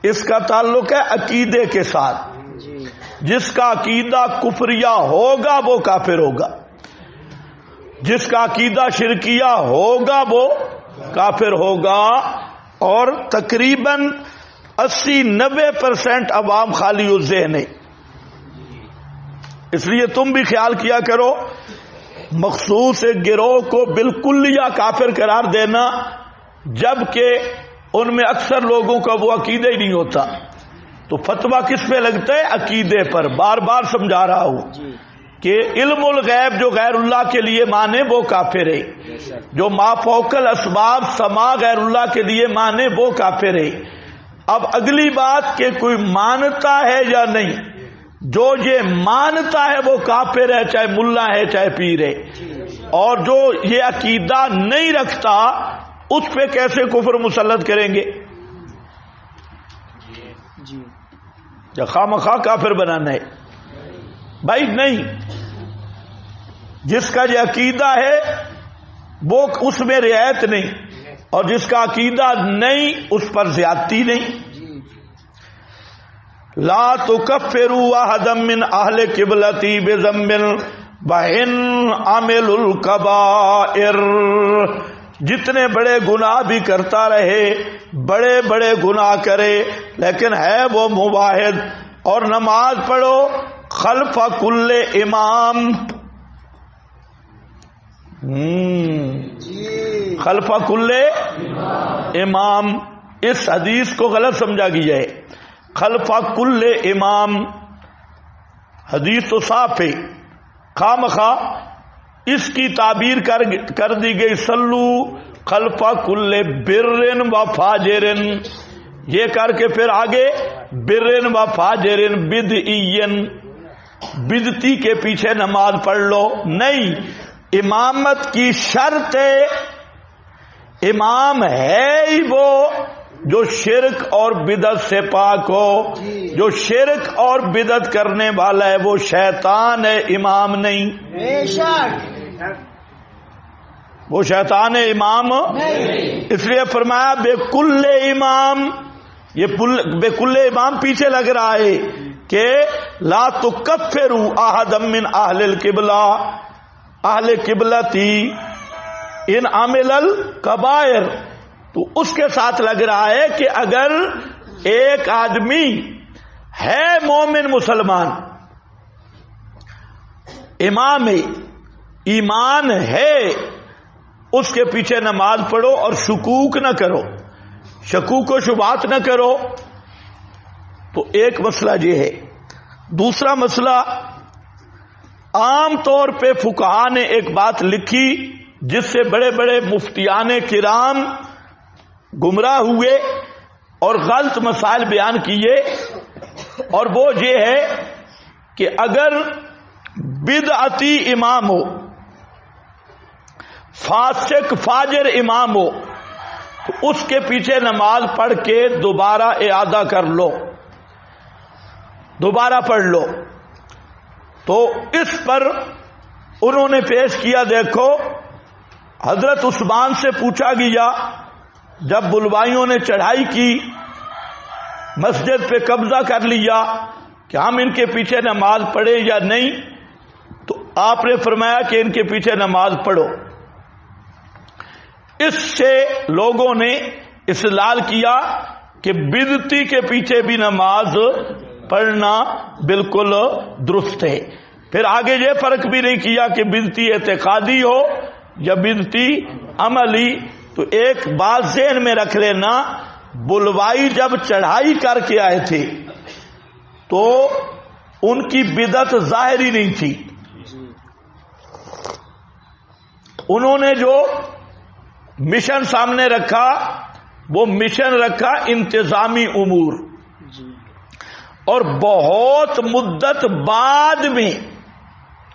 اس کا تعلق ہے عقیدے کے ساتھ. جس کا عقیدہ کفریہ ہوگا وہ کافر ہوگا، جس کا عقیدہ شرکیہ ہوگا وہ کافر ہوگا. اور تقریباً 80-90% عوام خالی الذہن ہے. اس لیے تم بھی خیال کیا کرو، مخصوص گروہ کو بالکل یا کافر قرار دینا، جبکہ ان میں اکثر لوگوں کا وہ عقیدہ ہی نہیں ہوتا. تو فتویٰ کس پہ لگتا ہے؟ عقیدے پر. بار بار سمجھا رہا ہوں کہ علم الغیب جو غیر اللہ کے لیے مانے وہ کافر ہے، جو ما فوق الاسباب سما غیر اللہ کے لیے مانے وہ کافر ہے. اب اگلی بات کہ کوئی مانتا ہے یا نہیں، جو یہ مانتا ہے وہ کافر ہے، چاہے ملا ہے چاہے پیر ہے. اور جو یہ عقیدہ نہیں رکھتا اس پہ کیسے کفر مسلط کریں گے؟ یا خواہ مخواہ کافر بنانا ہے؟ بھائی نہیں. جس کا یہ عقیدہ ہے وہ اس میں رعایت نہیں، اور جس کا عقیدہ نہیں اس پر زیادتی نہیں. لا تکفروا احدا من اہل قبلتی بذنب وان عمل الکبائر. جتنے بڑے گناہ بھی کرتا رہے، بڑے بڑے گناہ کرے، لیکن ہے وہ موحد. اور نماز پڑھو خلف کل امام. خلف کل امام. اس حدیث کو غلط سمجھا گیا ہے. خلف کل امام حدیث تو صاف ہے، خامخواہ اس کی تعبیر کر دی گئی صلو خلف کل برن و فاجرن. یہ کر کے پھر آگے برن و فاجرن بدعین، بدعتی کے پیچھے نماز پڑھ لو. نہیں، امامت کی شرط امام ہے ہی وہ جو شرک اور بدعت سے پاک ہو. جو شرک اور بدعت کرنے والا ہے وہ شیطان ہے، امام نہیں. وہ شیطان امام نہیں. اس لیے فرمایا بے کل امام. یہ بے کل امام پیچھے لگ رہا ہے کہ لا تکفروا احدا من اہل القبلہ، اہل قبلتی ان عمل الکبائر. تو اس کے ساتھ لگ رہا ہے کہ اگر ایک آدمی ہے مومن مسلمان، امام ایمان ہے، اس کے پیچھے نماز پڑھو اور شکوک نہ کرو، شکوک و شبہات نہ کرو. تو ایک مسئلہ یہ ہے. دوسرا مسئلہ، عام طور پہ فقہا نے ایک بات لکھی جس سے بڑے بڑے مفتیان کرام گمراہ ہوئے اور غلط مسائل بیان کیے، اور وہ یہ ہے کہ اگر بدعتی امام ہو، فاسق فاجر امام ہو، تو اس کے پیچھے نماز پڑھ کے دوبارہ اعادہ کر لو، دوبارہ پڑھ لو. تو اس پر انہوں نے پیش کیا، دیکھو حضرت عثمان سے پوچھا گیا جب بلوائیوں نے چڑھائی کی، مسجد پہ قبضہ کر لیا کہ ہم ان کے پیچھے نماز پڑھیں یا نہیں، تو آپ نے فرمایا کہ ان کے پیچھے نماز پڑھو. اس سے لوگوں نے استدلال کیا کہ بدعتی کے پیچھے بھی نماز پڑھنا بالکل درست ہے. پھر آگے یہ فرق بھی نہیں کیا کہ بدعتی اعتقادی ہو یا بدعتی عملی. تو ایک بات ذہن میں رکھ لینا، بلوائی جب چڑھائی کر کے آئے تھے تو ان کی بدعت ظاہری نہیں تھی. انہوں نے جو مشن سامنے رکھا وہ مشن رکھا انتظامی امور، اور بہت مدت بعد میں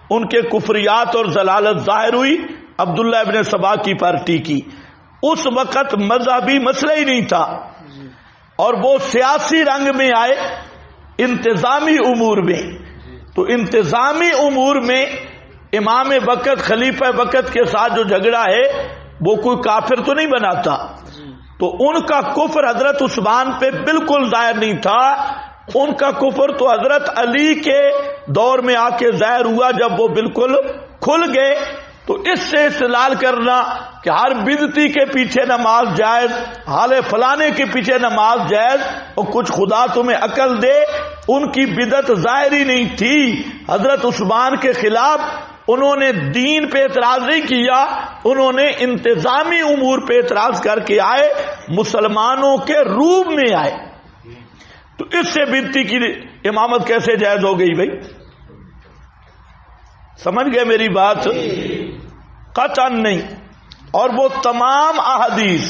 ان کے کفریات اور ضلالت ظاہر ہوئی عبداللہ ابن سبا کی پارٹی کی. اس وقت مذہبی مسئلہ ہی نہیں تھا، اور وہ سیاسی رنگ میں آئے انتظامی امور میں. تو انتظامی امور میں امام وقت خلیفہ وقت کے ساتھ جو جھگڑا ہے وہ کوئی کافر تو نہیں بناتا. تو ان کا کفر حضرت عثمان پہ بالکل ظاہر نہیں تھا. ان کا کفر تو حضرت علی کے دور میں آ کے ظاہر ہوا جب وہ بالکل کھل گئے. تو اس سے استدلال کرنا کہ ہر بدعتی کے پیچھے نماز جائز، حال فلانے کے پیچھے نماز جائز، اور کچھ خدا تمہیں عقل دے، ان کی بدعت ظاہری نہیں تھی. حضرت عثمان کے خلاف انہوں نے دین پہ اعتراض نہیں کیا، انہوں نے انتظامی امور پہ اعتراض کر کے آئے، مسلمانوں کے روب میں آئے. تو اس سے بدعتی کی امامت کیسے جائز ہو گئی بھائی؟ سمجھ گئے میری بات؟ قطعاً نہیں. اور وہ تمام احادیث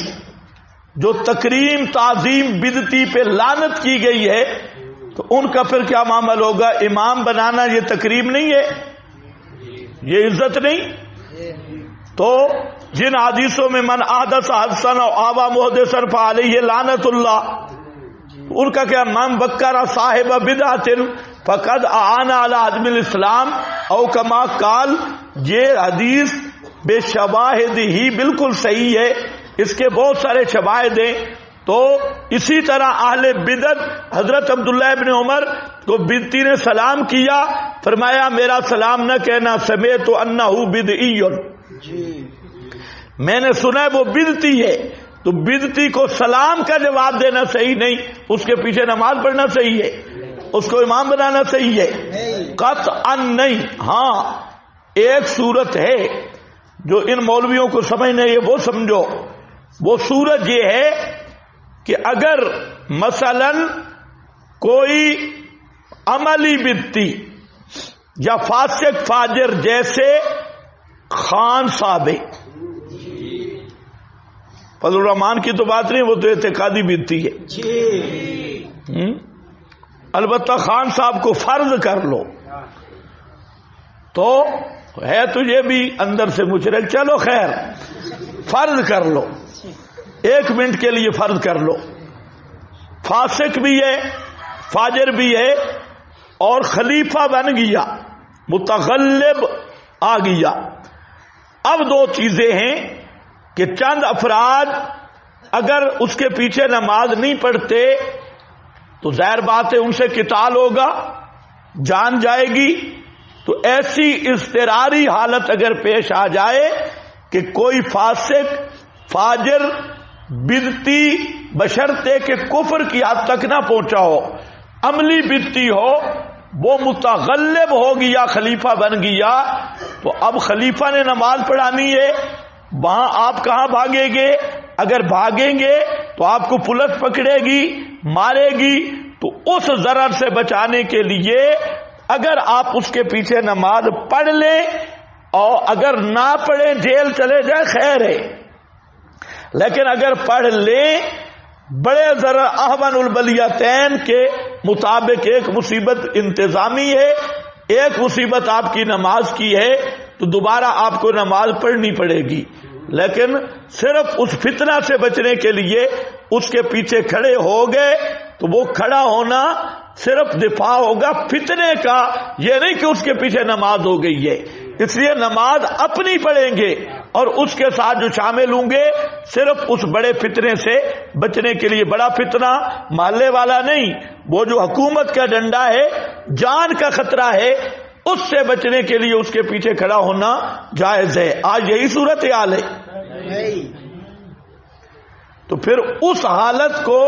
جو تکریم تعظیم بدعتی پہ لعنت کی گئی ہے، تو ان کا پھر کیا معامل ہوگا؟ امام بنانا یہ تکریم نہیں ہے، یہ عزت نہیں. تو جن حدیثوں میں من احدث حدثا او آوى محدثا فعليه لعنت اللہ، ان کا کیا؟ من بکر صاحب بدعت فقد اعان علی عدم الاسلام او کما قال. یہ حدیث بے شواہد ہی بالکل صحیح ہے، اس کے بہت سارے شواہد ہیں. تو اسی طرح اہل بدعت، حضرت عبداللہ ابن عمر کو بدعتی نے سلام کیا، فرمایا میرا سلام نہ کہنا، سمیت انہ بدعی، میں نے سنا ہے وہ بدعتی ہے. تو بدعتی کو سلام کا جواب دینا صحیح نہیں، اس کے پیچھے نماز پڑھنا صحیح ہے، اس کو امام بنانا صحیح ہے، قطعا نہیں. ہاں ایک صورت ہے جو ان مولویوں کو سمجھنا ہے، وہ سمجھو. وہ صورت یہ ہے کہ اگر مثلا کوئی عملی بدعتی یا فاسق فاجر جیسے خان صاحب، فضل الرحمان کی تو بات نہیں، وہ تو اعتقادی بدعتی ہے. البتہ خان صاحب کو فرض کر لو تو ہے تجھے بھی اندر سے مشرک، چلو خیر فرض کر لو، 1 منٹ کے لیے فرض کر لو. فاسق بھی ہے، فاجر بھی ہے، اور خلیفہ بن گیا، متغلب آ گیا. اب 2 چیزیں ہیں کہ چند افراد اگر اس کے پیچھے نماز نہیں پڑھتے تو ظاہر بات ہے ان سے قتال ہوگا، جان جائے گی. تو ایسی اضطراری حالت اگر پیش آ جائے کہ کوئی فاسق فاجر بدعتی بشرطے کہ کفر کی حد تک نہ پہنچا ہو، عملی بدعتی ہو، وہ متغلب ہو گیا، خلیفہ بن گیا، تو اب خلیفہ نے نماز پڑھانی ہے. وہاں آپ کہاں بھاگیں گے؟ اگر بھاگیں گے تو آپ کو پولیس پکڑے گی، مارے گی. تو اس ضرر سے بچانے کے لیے اگر آپ اس کے پیچھے نماز پڑھ لیں، اور اگر نہ پڑھیں جیل چلے جائیں خیر ہے، لیکن اگر پڑھ لیں بڑے ضرر احون البلیتین کے مطابق، ایک مصیبت انتظامی ہے، ایک مصیبت آپ کی نماز کی ہے، تو دوبارہ آپ کو نماز پڑھنی پڑے گی. لیکن صرف اس فتنہ سے بچنے کے لیے اس کے پیچھے کھڑے ہو گئے تو وہ کھڑا ہونا صرف دفاع ہوگا فتنے کا، یہ نہیں کہ اس کے پیچھے نماز ہو گئی ہے. اس لیے نماز اپنی پڑھیں گے اور اس کے ساتھ جو شامل ہوں گے صرف اس بڑے فتنے سے بچنے کے لیے. بڑا فتنہ محلے والا نہیں، وہ جو حکومت کا ڈنڈا ہے، جان کا خطرہ ہے، اس سے بچنے کے لیے اس کے پیچھے کھڑا ہونا جائز ہے. آج یہی صورت حال ہے. تو پھر اس حالت کو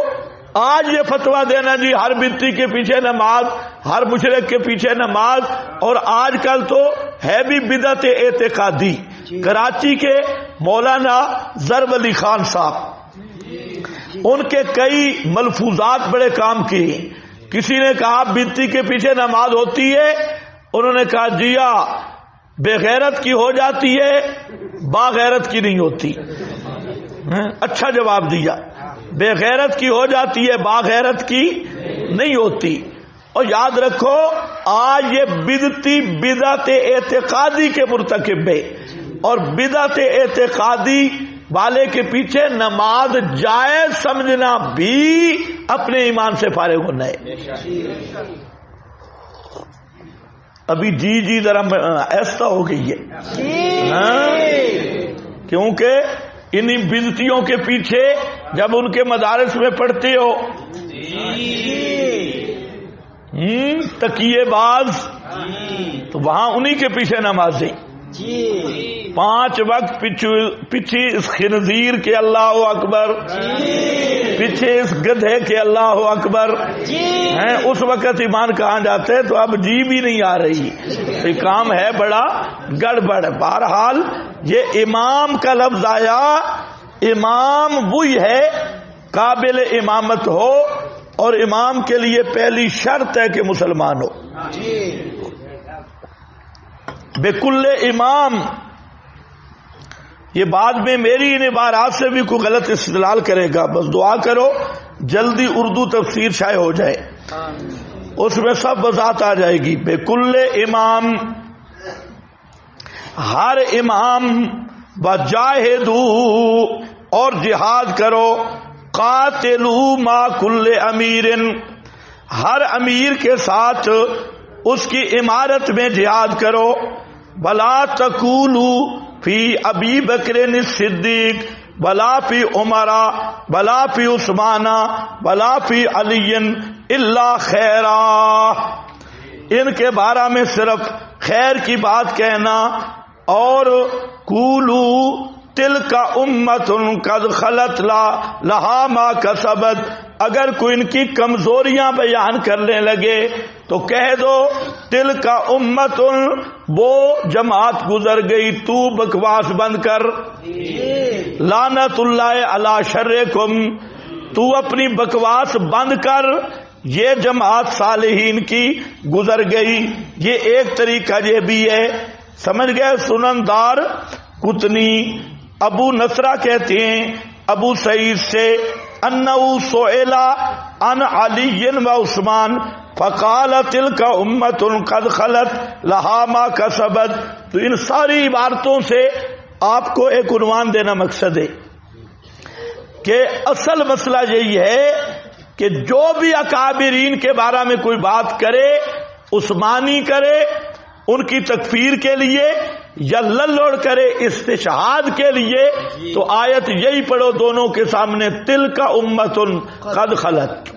آج یہ فتویٰ دینا جی ہر بدعتی کے پیچھے نماز، ہر مشرک کے پیچھے نماز، اور آج کل تو ہے بھی بدعت اعتقادی. کراچی کے مولانا ضرب علی خان صاحب، ان کے کئی ملفوظات بڑے کام کیے. کسی نے کہا بدعتی کے پیچھے نماز ہوتی ہے، انہوں نے کہا جی بے غیرت کی ہو جاتی ہے، با غیرت کی نہیں ہوتی. اچھا جواب دیا، بے غیرت کی ہو جاتی ہے، با غیرت کی نہیں ہوتی. اور یاد رکھو آج یہ بدعتی بدعت اعتقادی کے مرتکب ہے، اور بدعت اعتقادی والے کے پیچھے نماز جائز سمجھنا بھی اپنے ایمان سے فارغ ہونا ہے. ابھی جی ذرا ایسا ہو گئی ہے، کیونکہ انہی بدعتیوں کے پیچھے جب ان کے مدارس میں پڑھتے ہو تکیے باز، تو وہاں انہی کے پیچھے نمازیں. 5 وقت پیچھے اس خنزیر کے اللہ اکبر، پیچھے اس گدھے کے اللہ اکبر ہیں. اس وقت ایمان کہاں جاتے؟ تو اب جی بھی نہیں آ رہی، یہ کام ہے بڑا گڑبڑ. بہرحال یہ امام کا لفظ آیا، امام وہی ہے قابل امامت ہو، اور امام کے لیے پہلی شرط ہے کہ مسلمان ہو. بکل امام، یہ بعد میں میری ان عبارات سے بھی کوئی غلط استدلال کرے گا، بس دعا کرو جلدی اردو تفسیر شائع ہو جائے، اس میں سب وضاحت آ جائے گی. بکل امام، ہر امام، وجاہدو، اور جہاد کرو، قاتلو ما کل امیر، ہر امیر کے ساتھ اس کی امارت میں جہاد کرو. ولا تقولوا فی ابی بکر الصدیق ولا فی عمرا ولا فی عثمانہ ولا فی علی الا خیرا، ان کے بارے میں صرف خیر کی بات کہنا، اور قولو تلک امۃ قد خلت لہا ما کسبت، اگر کوئی ان کی کمزوریاں بیان کرنے لگے تو کہہ دو تلک امۃ، وہ جماعت گزر گئی، تو بکواس بند کر، لعنت اللہ علی شرکم، تو اپنی بکواس بند کر، یہ جماعت صالحین کی گزر گئی۔ یہ ایک طریقہ یہ بھی ہے، سمجھ گئے؟ سنن دار قطنی ابو نصرہ کہتے ہیں ابو سعید سے انہو سئل عن علی و عثمان فقال تلک امۃ قد خلت لہا ما کسبت۔ تو ان ساری عبارتوں سے آپ کو ایک عنوان دینا مقصد ہے کہ اصل مسئلہ یہی ہے کہ جو بھی اکابرین کے بارے میں کوئی بات کرے، عثمانی کرے ان کی تکفیر کے لیے یا للوڑ کرے استشہاد کے لیے، تو آیت یہی پڑھو دونوں کے سامنے، تلک امۃ قد خلت۔